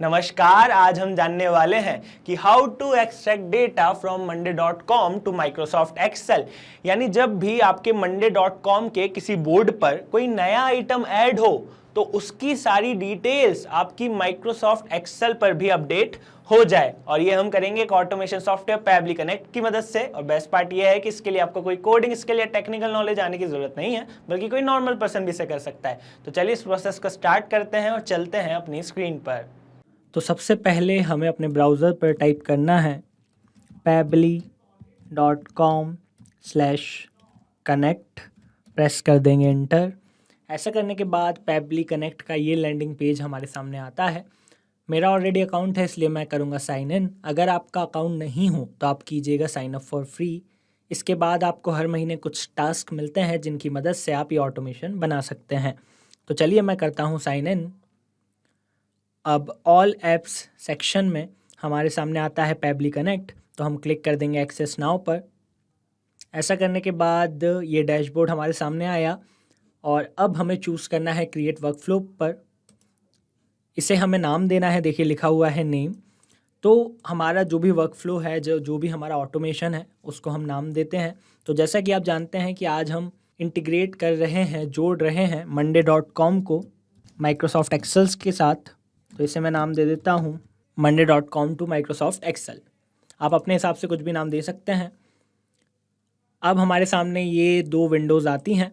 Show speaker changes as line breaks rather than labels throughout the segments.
नमस्कार। आज हम जानने वाले हैं कि how to extract data from monday.com to Microsoft Excel. यानी जब भी आपके monday.com के किसी बोर्ड पर कोई नया आइटम ऐड हो तो उसकी सारी डिटेल्स आपकी माइक्रोसॉफ्ट एक्सेल पर भी अपडेट हो जाए। और ये हम करेंगे एक ऑटोमेशन सॉफ्टवेयर पैबली कनेक्ट की मदद से। और बेस्ट पार्ट ये है कि इसके लिए आपको कोई कोडिंग स्किल या टेक्निकल नॉलेज आने की जरूरत नहीं है, बल्कि कोई नॉर्मल पर्सन भी इसे कर सकता है। तो चलिए इस प्रोसेस को स्टार्ट करते हैं और चलते हैं अपनी स्क्रीन पर।
तो सबसे पहले हमें अपने ब्राउज़र पर टाइप करना है pabbly.com/connect, प्रेस कर देंगे इंटर। ऐसा करने के बाद पैबली कनेक्ट का ये लैंडिंग पेज हमारे सामने आता है। मेरा ऑलरेडी अकाउंट है इसलिए मैं करूँगा साइन इन। अगर आपका अकाउंट नहीं हो तो आप कीजिएगा साइन अप फॉर फ्री। इसके बाद आपको हर महीने कुछ टास्क मिलते हैं जिनकी मदद से आप ये ऑटोमेशन बना सकते हैं। तो चलिए मैं करता हूँ साइन इन। अब ऑल ऐप्स सेक्शन में हमारे सामने आता है पैबली कनेक्ट, तो हम क्लिक कर देंगे एक्सेस नाउ पर। ऐसा करने के बाद ये डैशबोर्ड हमारे सामने आया और अब हमें चूज़ करना है क्रिएट वर्कफ्लो पर। इसे हमें नाम देना है, देखिए लिखा हुआ है नेम। तो हमारा जो भी वर्कफ्लो है, जो भी हमारा ऑटोमेशन है, उसको हम नाम देते हैं। तो जैसा कि आप जानते हैं कि आज हम इंटीग्रेट कर रहे हैं, जोड़ रहे हैं monday.com को माइक्रोसॉफ्ट एक्सेल्स के साथ। तो इसे मैं नाम दे देता हूँ monday.com टू माइक्रोसॉफ्ट एक्सेल। आप अपने हिसाब से कुछ भी नाम दे सकते हैं। अब हमारे सामने ये दो विंडोज़ आती हैं,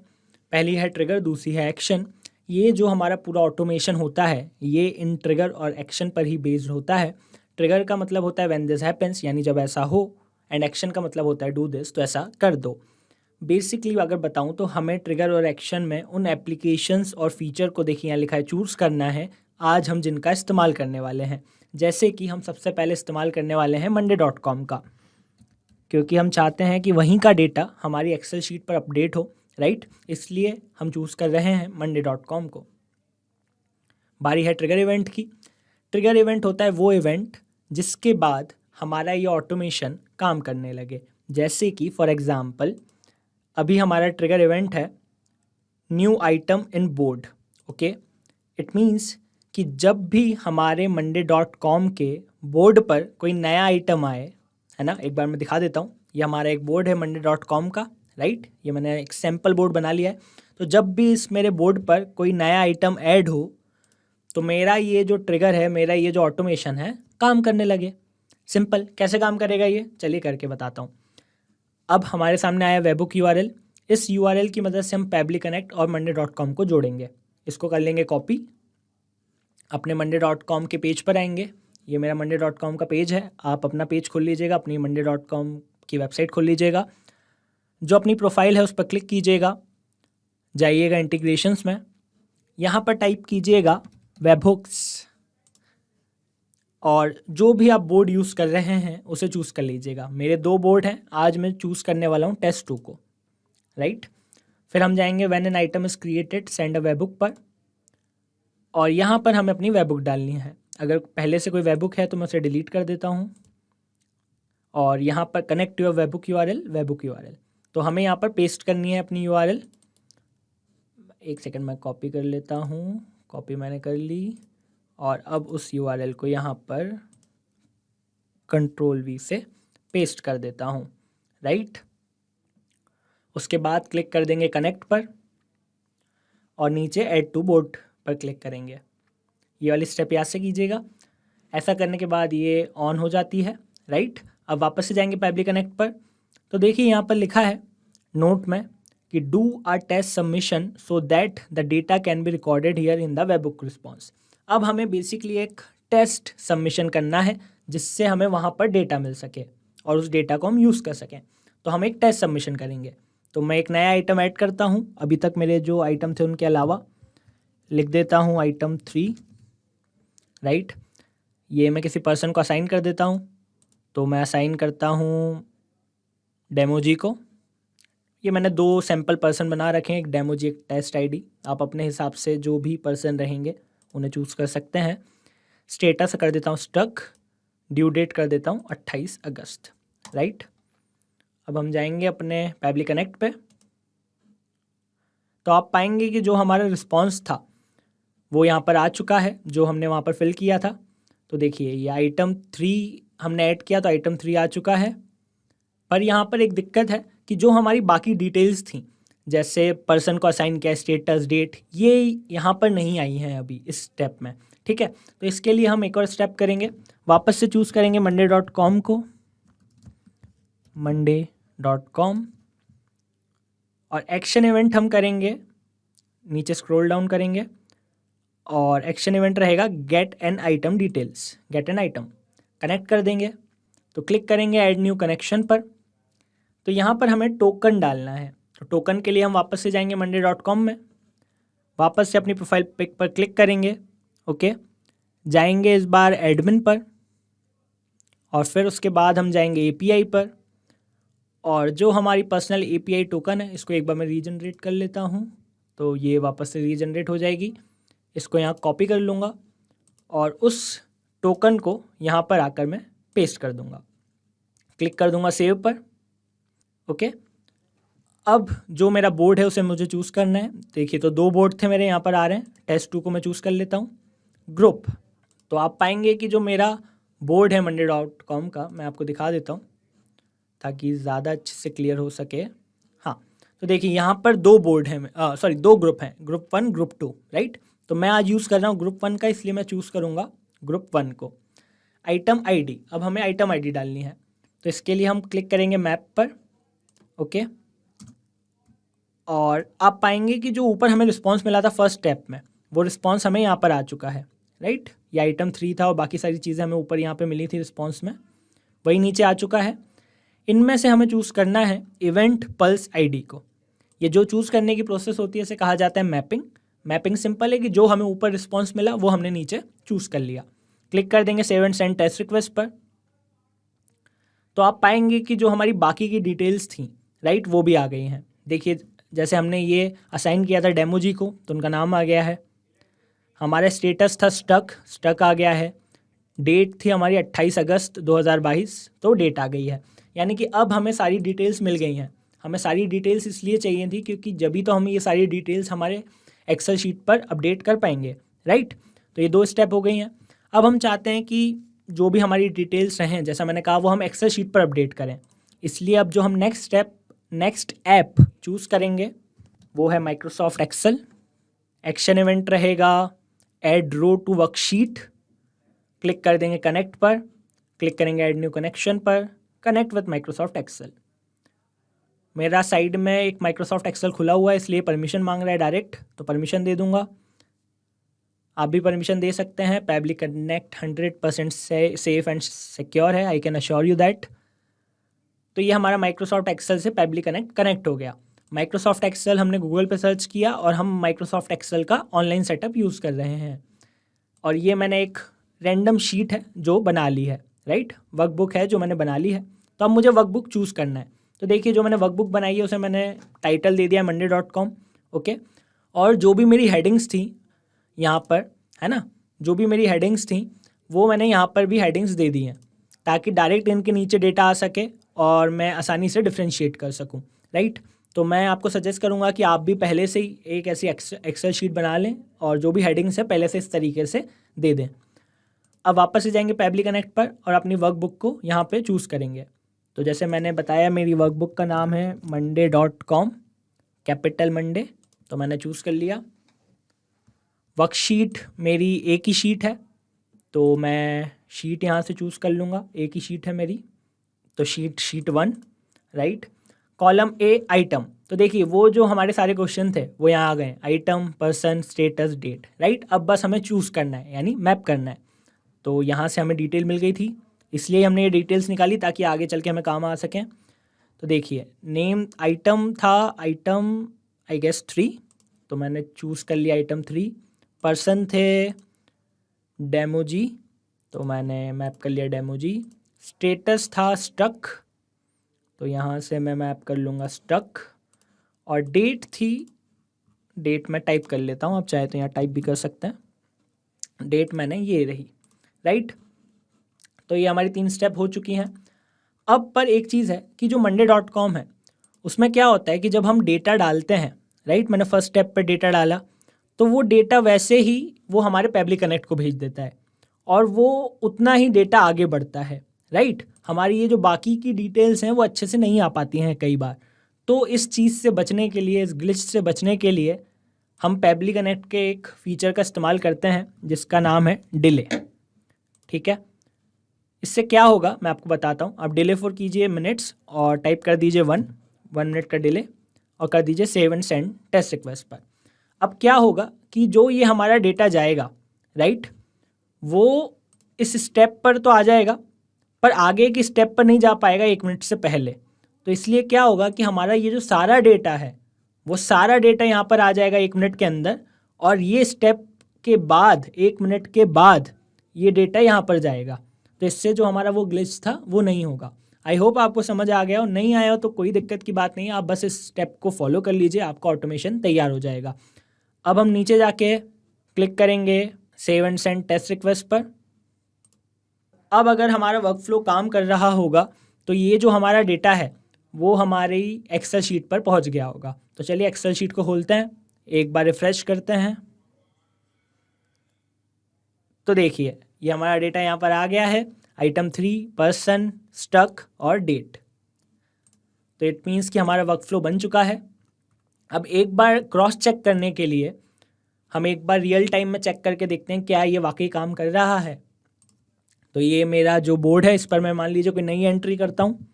पहली है ट्रिगर, दूसरी है एक्शन। ये जो हमारा पूरा ऑटोमेशन होता है ये इन ट्रिगर और एक्शन पर ही बेस्ड होता है। ट्रिगर का मतलब होता है व्हेन दिस हैपेंस, यानी जब ऐसा हो, एंड एक्शन का मतलब होता है डू दिस, तो ऐसा कर दो। बेसिकली अगर बताऊं तो हमें ट्रिगर और एक्शन में उन एप्लीकेशंस और फीचर को, देखिए यहाँ लिखा है चूज़ करना है आज हम जिनका इस्तेमाल करने वाले हैं। जैसे कि हम सबसे पहले इस्तेमाल करने वाले हैं monday.com का, क्योंकि हम चाहते हैं कि वहीं का डेटा हमारी एक्सेल शीट पर अपडेट हो, राइट। इसलिए हम चूज़ कर रहे हैं monday.com को। बारी है ट्रिगर इवेंट की। ट्रिगर इवेंट होता है वो इवेंट जिसके बाद हमारा ये ऑटोमेशन काम करने लगे। जैसे कि फॉर एग्ज़ाम्पल अभी हमारा ट्रिगर इवेंट है new item in board. Okay, it means कि जब भी हमारे monday.com के बोर्ड पर कोई नया आइटम आए, है ना, एक बार मैं दिखा देता हूँ। ये हमारा एक बोर्ड है monday.com का, राइट। ये मैंने एक सैम्पल बोर्ड बना लिया है। तो जब भी इस मेरे बोर्ड पर कोई नया आइटम ऐड हो तो मेरा ये जो ट्रिगर है, मेरा ये जो ऑटोमेशन है, काम करने लगे। सिंपल। कैसे काम करेगा ये, चलिए करके बताता हूँ। अब हमारे सामने आया वेबबुक URL। इस URL की मदद से हम पैबली कनेक्ट और monday.com को जोड़ेंगे। इसको कर लेंगे कॉपी, अपने monday.com के पेज पर आएंगे। ये मेरा monday.com का पेज है, आप अपना पेज खोल लीजिएगा, अपनी monday.com की वेबसाइट खोल लीजिएगा। जो अपनी प्रोफाइल है उस पर क्लिक कीजिएगा, जाइएगा इंटीग्रेशंस में, यहाँ पर टाइप कीजिएगा वेबहुक्स और जो भी आप बोर्ड यूज़ कर रहे हैं उसे चूज़ कर लीजिएगा। मेरे दो बोर्ड हैं, आज मैं चूज़ करने वाला हूँ टेस्ट 2 को, राइट। फिर हम जाएंगे when an item is created send a WebBook पर, और यहाँ पर हमें अपनी वेबबुक डालनी है। अगर पहले से कोई वेबबुक है तो मैं उसे डिलीट कर देता हूँ। और यहाँ पर कनेक्ट योर वेबबुक URL, तो हमें यहाँ पर पेस्ट करनी है अपनी URL। एक सेकंड मैं कॉपी कर लेता हूँ, कॉपी मैंने कर ली। और अब उस URL को यहाँ पर Ctrl V से पेस्ट कर देता हूँ, राइट। उसके बाद क्लिक कर देंगे कनेक्ट पर और नीचे ऐड टू बोर्ड पर क्लिक करेंगे। ये वाली स्टेप यहाँ से कीजिएगा। ऐसा करने के बाद ये ऑन हो जाती है, राइट। अब वापस से जाएंगे पैबली कनेक्ट पर, तो देखिए यहाँ पर लिखा है नोट में कि do a test submission so that the data can be recorded here in the webhook response. अब हमें बेसिकली एक टेस्ट सबमिशन करना है जिससे हमें वहाँ पर डेटा मिल सके और उस डेटा को हम यूज़ कर सकें। तो हम एक टेस्ट सबमिशन करेंगे। तो मैं एक नया आइटम ऐड करता हूँ, अभी तक मेरे जो आइटम थे उनके अलावा लिख देता हूँ आइटम 3, राइट। ये मैं किसी पर्सन को असाइन कर देता हूँ, तो मैं असाइन करता हूँ डेमो जी को। ये मैंने 2 सैम्पल पर्सन बना रखे हैं, एक डेमो जी, एक टेस्ट ID। आप अपने हिसाब से जो भी पर्सन रहेंगे उन्हें चूज़ कर सकते हैं। स्टेटस कर देता हूँ स्टक, ड्यू डेट कर देता हूँ 28 अगस्त, राइट। अब हम जाएंगे अपने पैबली कनेक्ट पे, तो आप पाएंगे कि जो हमारा रिस्पॉन्स था वो यहाँ पर आ चुका है, जो हमने वहाँ पर फिल किया था। तो देखिए ये आइटम 3 हमने ऐड किया तो आइटम 3 आ चुका है। पर यहाँ पर एक दिक्कत है कि जो हमारी बाकी डिटेल्स थी, जैसे पर्सन को असाइन किया, स्टेटस, डेट, ये यहाँ पर नहीं आई हैं अभी इस स्टेप में। ठीक है, तो इसके लिए हम एक और स्टेप करेंगे, वापस से चूज़ करेंगे monday.com को, monday.com, और एक्शन इवेंट हम करेंगे, नीचे स्क्रॉल डाउन करेंगे और एक्शन इवेंट रहेगा get an item details, get an item, connect कर देंगे। तो क्लिक करेंगे ऐड न्यू कनेक्शन पर। तो यहाँ पर हमें टोकन डालना है, तो टोकन के लिए हम वापस से जाएंगे monday.com में, वापस से अपनी प्रोफाइल पिक पर क्लिक करेंगे, ओके, जाएंगे इस बार एडमिन पर और फिर उसके बाद हम जाएंगे एपीआई पर, और जो हमारी पर्सनल एपीआई टोकन है इसको एक बार मैं रीजनरेट कर लेता हूँ, तो ये वापस से रीजनरेट हो जाएगी। इसको यहाँ कॉपी कर लूँगा और उस टोकन को यहाँ पर आकर मैं पेस्ट कर दूँगा, क्लिक कर दूँगा सेव पर, ओके। अब जो मेरा बोर्ड है उसे मुझे चूज़ करना है। देखिए तो 2 बोर्ड थे मेरे यहाँ पर आ रहे हैं, टेस्ट 2 को मैं चूज़ कर लेता हूँ, ग्रुप। तो आप पाएंगे कि जो मेरा बोर्ड है monday.com का, मैं आपको दिखा देता हूँ ताकि ज़्यादा अच्छे से क्लियर हो सके। हाँ, तो देखिए यहाँ पर 2 बोर्ड हैं, 2 ग्रुप हैं, ग्रुप 1 ग्रुप 2, राइट। तो मैं आज यूज़ कर रहा हूँ ग्रुप 1 का, इसलिए मैं चूज़ करूँगा ग्रुप 1 को। आइटम आईडी, अब हमें आइटम आईडी डालनी है, तो इसके लिए हम क्लिक करेंगे मैप पर, ओके। और आप पाएंगे कि जो ऊपर हमें रिस्पांस मिला था फर्स्ट स्टेप में, वो रिस्पांस हमें यहाँ पर आ चुका है, राइट। ये आइटम 3 था और बाकी सारी चीज़ें हमें ऊपर यहाँ पे मिली थी रिस्पांस में, वही नीचे आ चुका है। इनमें से हमें चूज़ करना है इवेंट पल्स आईडी को। ये जो चूज़ करने की प्रोसेस होती है इसे कहा जाता है मैपिंग। मैपिंग सिंपल है कि जो हमें ऊपर रिस्पांस मिला वो हमने नीचे चूज़ कर लिया। क्लिक कर देंगे save and send test request पर। तो आप पाएंगे कि जो हमारी बाकी की डिटेल्स थी, राइट, वो भी आ गई हैं। देखिए जैसे हमने ये असाइन किया था डेमो जी को, तो उनका नाम आ गया है। हमारा स्टेटस था स्टक आ गया है। डेट थी हमारी 28 अगस्त 2022, तो डेट आ गई है। यानी कि अब हमें सारी डिटेल्स मिल गई हैं। हमें सारी डिटेल्स इसलिए चाहिए थी क्योंकि जब भी तो हम ये सारी डिटेल्स हमारे एक्सेल शीट पर अपडेट कर पाएंगे, राइट। तो ये 2 स्टेप हो गई हैं। अब हम चाहते हैं कि जो भी हमारी डिटेल्स रहें, जैसा मैंने कहा, वो हम एक्सेल शीट पर अपडेट करें। इसलिए अब जो हम नेक्स्ट ऐप चूज़ करेंगे वो है माइक्रोसॉफ्ट एक्सेल। एक्शन इवेंट रहेगा add row to worksheet. Click कर देंगे कनेक्ट पर, क्लिक करेंगे ऐड न्यू कनेक्शन पर, कनेक्ट विथ माइक्रोसॉफ्ट एक्सेल। मेरा साइड में एक माइक्रोसॉफ्ट एक्सेल खुला हुआ है, इसलिए परमिशन मांग रहा है डायरेक्ट, तो परमिशन दे दूंगा। आप भी परमिशन दे सकते हैं। पैबली कनेक्ट 100% सेफ एंड सिक्योर है, I can assure you that. तो ये हमारा माइक्रोसॉफ्ट एक्सेल से पैबली कनेक्ट हो गया। माइक्रोसॉफ्ट एक्सेल हमने गूगल पे सर्च किया और हम माइक्रोसॉफ्ट एक्सेल का ऑनलाइन सेटअप यूज़ कर रहे हैं। और ये मैंने एक रैंडम शीट है जो बना ली है, राइट, वर्कबुक है जो मैंने बना ली है। तो अब मुझे वर्कबुक चूज़ करना है। तो देखिए जो मैंने वर्कबुक बनाई है उसे मैंने टाइटल दे दिया monday.com, ओके। और जो भी मेरी हेडिंग्स थी यहाँ पर, है ना, जो भी मेरी हेडिंग्स थी वो मैंने यहाँ पर भी हेडिंग्स दे दी हैं ताकि डायरेक्ट इनके नीचे डेटा आ सके और मैं आसानी से डिफ्रेंशिएट कर सकूँ, राइट। तो मैं आपको सजेस्ट करूँगा कि आप भी पहले से ही एक ऐसी एक्सेल शीट बना लें और जो भी हेडिंग्स है पहले से इस तरीके से दे दें। अब वापस से जाएंगे पैबली कनेक्ट पर और अपनी वर्कबुक को यहाँ पे चूज़ करेंगे। तो जैसे मैंने बताया मेरी वर्कबुक का नाम है monday.com, कैपिटल मंडे, तो मैंने चूज़ कर लिया। वर्कशीट मेरी एक ही शीट है, तो मैं शीट यहाँ से चूज़ कर लूँगा, एक ही शीट है मेरी, तो sheet 1, right. Column A item, तो देखिए वो जो हमारे सारे क्वेश्चन थे वो यहाँ आ गए, item, person, status, date, right. अब बस हमें चूज़ करना है, यानी मैप करना है। तो यहाँ से हमें डिटेल मिल गई थी, इसलिए हमने ये डिटेल्स निकाली ताकि आगे चल के हमें काम आ सकें। तो देखिए नेम आइटम था, आइटम आई गेस 3, तो मैंने चूज़ कर लिया आइटम 3। पर्सन थे डेमो जी, तो मैंने मैप कर लिया डेमो जी। स्टेटस था स्टक, तो यहाँ से मैं मैप कर लूँगा स्टक। और डेट थी, डेट मैं टाइप कर लेता हूँ, आप चाहे तो यहाँ टाइप भी कर सकते हैं। डेट मैंने ये रही, राइट। तो ये हमारी 3 स्टेप हो चुकी हैं। अब पर एक चीज़ है कि जो monday.com है उसमें क्या होता है कि जब हम डेटा डालते हैं, राइट, मैंने फर्स्ट स्टेप पर डेटा डाला तो वो डेटा वैसे ही वो हमारे पैबली कनेक्ट को भेज देता है और वो उतना ही डेटा आगे बढ़ता है, राइट। हमारी ये जो बाकी की डिटेल्स हैं वो अच्छे से नहीं आ पाती हैं कई बार। तो इस चीज़ से बचने के लिए, इस ग्लिच से बचने के लिए हम पेबली कनेक्ट के एक फ़ीचर का इस्तेमाल करते हैं जिसका नाम है डिले, ठीक है। इससे क्या होगा मैं आपको बताता हूँ। आप डिले फॉर कीजिए मिनट्स और टाइप कर दीजिए 1 मिनट का डिले और कर दीजिए save and send test request पर। अब क्या होगा कि जो ये हमारा डेटा जाएगा, राइट, वो इस स्टेप पर तो आ जाएगा पर आगे की स्टेप पर नहीं जा पाएगा 1 मिनट से पहले। तो इसलिए क्या होगा कि हमारा ये जो सारा डेटा है वो सारा डेटा यहाँ पर आ जाएगा 1 मिनट के अंदर, और ये स्टेप के बाद 1 मिनट के बाद ये डेटा यहाँ पर जाएगा। तो इससे जो हमारा वो ग्लिच था वो नहीं होगा। आई होप आपको समझ आ गया हो। नहीं आया हो तो कोई दिक्कत की बात नहीं है, आप बस इस स्टेप को फॉलो कर लीजिए, आपका ऑटोमेशन तैयार हो जाएगा। अब हम नीचे जाके क्लिक करेंगे save and send test request पर। अब अगर हमारा वर्क फ्लो काम कर रहा होगा तो ये जो हमारा डेटा है वो हमारी एक्सेल शीट पर पहुंच गया होगा। तो चलिए एक्सेल शीट को खोलते हैं, एक बार रिफ्रेश करते हैं। तो देखिए ये हमारा डेटा यहाँ पर आ गया है, आइटम 3, पर्सन, स्टक और डेट। तो इट मीन्स कि हमारा वर्क फ्लो बन चुका है। अब एक बार क्रॉस चेक करने के लिए हम एक बार रियल टाइम में चेक करके देखते हैं क्या ये वाकई काम कर रहा है। तो ये मेरा जो बोर्ड है इस पर मैं मान लीजिए कोई नई एंट्री करता हूँ,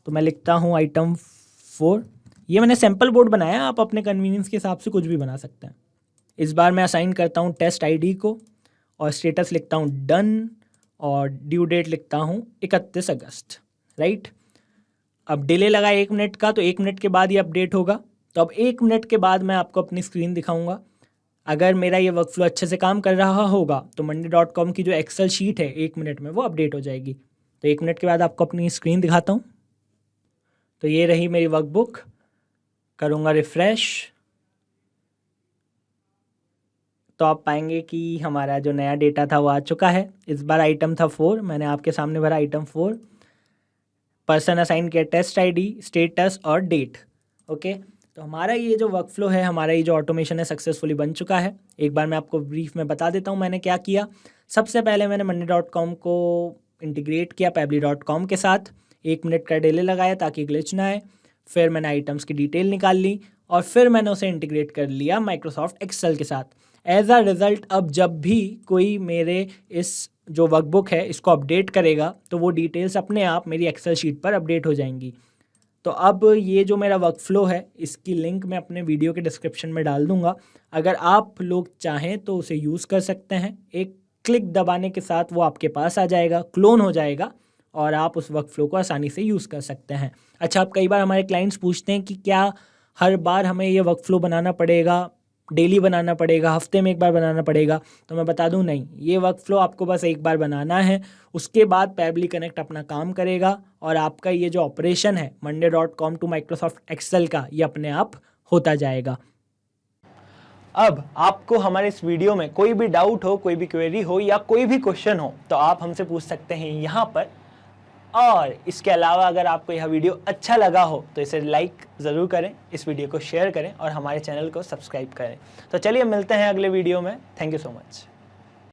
तो मैं लिखता हूँ आइटम 4। ये मैंने सैम्पल बोर्ड बनाया, आप अपने कन्वीनियंस के हिसाब से कुछ भी बना सकते हैं। इस बार मैं असाइन करता हूँ टेस्ट आईडी को और स्टेटस लिखता हूँ डन और ड्यू डेट लिखता हूँ 31 अगस्त, राइट। अब डिले लगा 1 मिनट का, तो 1 मिनट के बाद ये अपडेट होगा। तो अब 1 मिनट के बाद मैं आपको अपनी स्क्रीन दिखाऊंगा। अगर मेरा ये वर्कफ्लो अच्छे से काम कर रहा होगा तो monday.com की जो एक्सेल शीट है 1 मिनट में वो अपडेट हो जाएगी। तो 1 मिनट के बाद आपको अपनी स्क्रीन दिखाता हूँ। तो ये रही मेरी वर्कबुक, करूँगा रिफ़्रेश तो आप पाएंगे कि हमारा जो नया डेटा था वो आ चुका है। इस बार आइटम था 4, मैंने आपके सामने भरा आइटम 4। पर्सन असाइन किया टेस्ट आईडी, स्टेटस और डेट, ओके। तो हमारा ये जो वर्कफ्लो है, हमारा ये जो ऑटोमेशन है सक्सेसफुली बन चुका है। एक बार मैं आपको ब्रीफ में बता देता हूँ मैंने क्या किया। सबसे पहले मैंने monday.com को इंटीग्रेट किया pebbly.com के साथ, 1 मिनट का डिले लगाया ताकि ग्लिच ना आए। फिर मैंने आइटम्स की डिटेल निकाल ली और फिर मैंने उसे इंटीग्रेट कर लिया माइक्रोसॉफ्ट एक्सेल के साथ। एज अ रिज़ल्ट अब जब भी कोई मेरे इस जो वर्कबुक है इसको अपडेट करेगा तो वो डिटेल्स अपने आप मेरी एक्सेल शीट पर अपडेट हो जाएंगी। तो अब ये जो मेरा वर्कफ्लो है इसकी लिंक मैं अपने वीडियो के डिस्क्रिप्शन में डाल दूंगा। अगर आप लोग चाहें तो उसे यूज़ कर सकते हैं। एक क्लिक दबाने के साथ वो आपके पास आ जाएगा, क्लोन हो जाएगा और आप उस वर्कफ्लो को आसानी से यूज़ कर सकते हैं। अच्छा, अब कई बार हमारे क्लाइंट्स पूछते हैं कि क्या हर बार हमें ये वर्कफ्लो बनाना पड़ेगा, डेली बनाना पड़ेगा, हफ्ते में एक बार बनाना पड़ेगा? तो मैं बता दूं नहीं, ये वर्कफ्लो आपको बस एक बार बनाना है, उसके बाद पेबली कनेक्ट अपना काम करेगा और आपका ये जो ऑपरेशन है monday.com टू माइक्रोसॉफ्ट एक्सेल का, ये अपने आप होता जाएगा।
अब आपको हमारे इस वीडियो में कोई भी डाउट हो, कोई भी क्वेरी हो या कोई भी क्वेश्चन हो तो आप हमसे पूछ सकते हैं यहाँ पर। और इसके अलावा अगर आपको यह वीडियो अच्छा लगा हो तो इसे लाइक ज़रूर करें, इस वीडियो को शेयर करें और हमारे चैनल को सब्सक्राइब करें। तो चलिए मिलते हैं अगले वीडियो में। Thank you so much.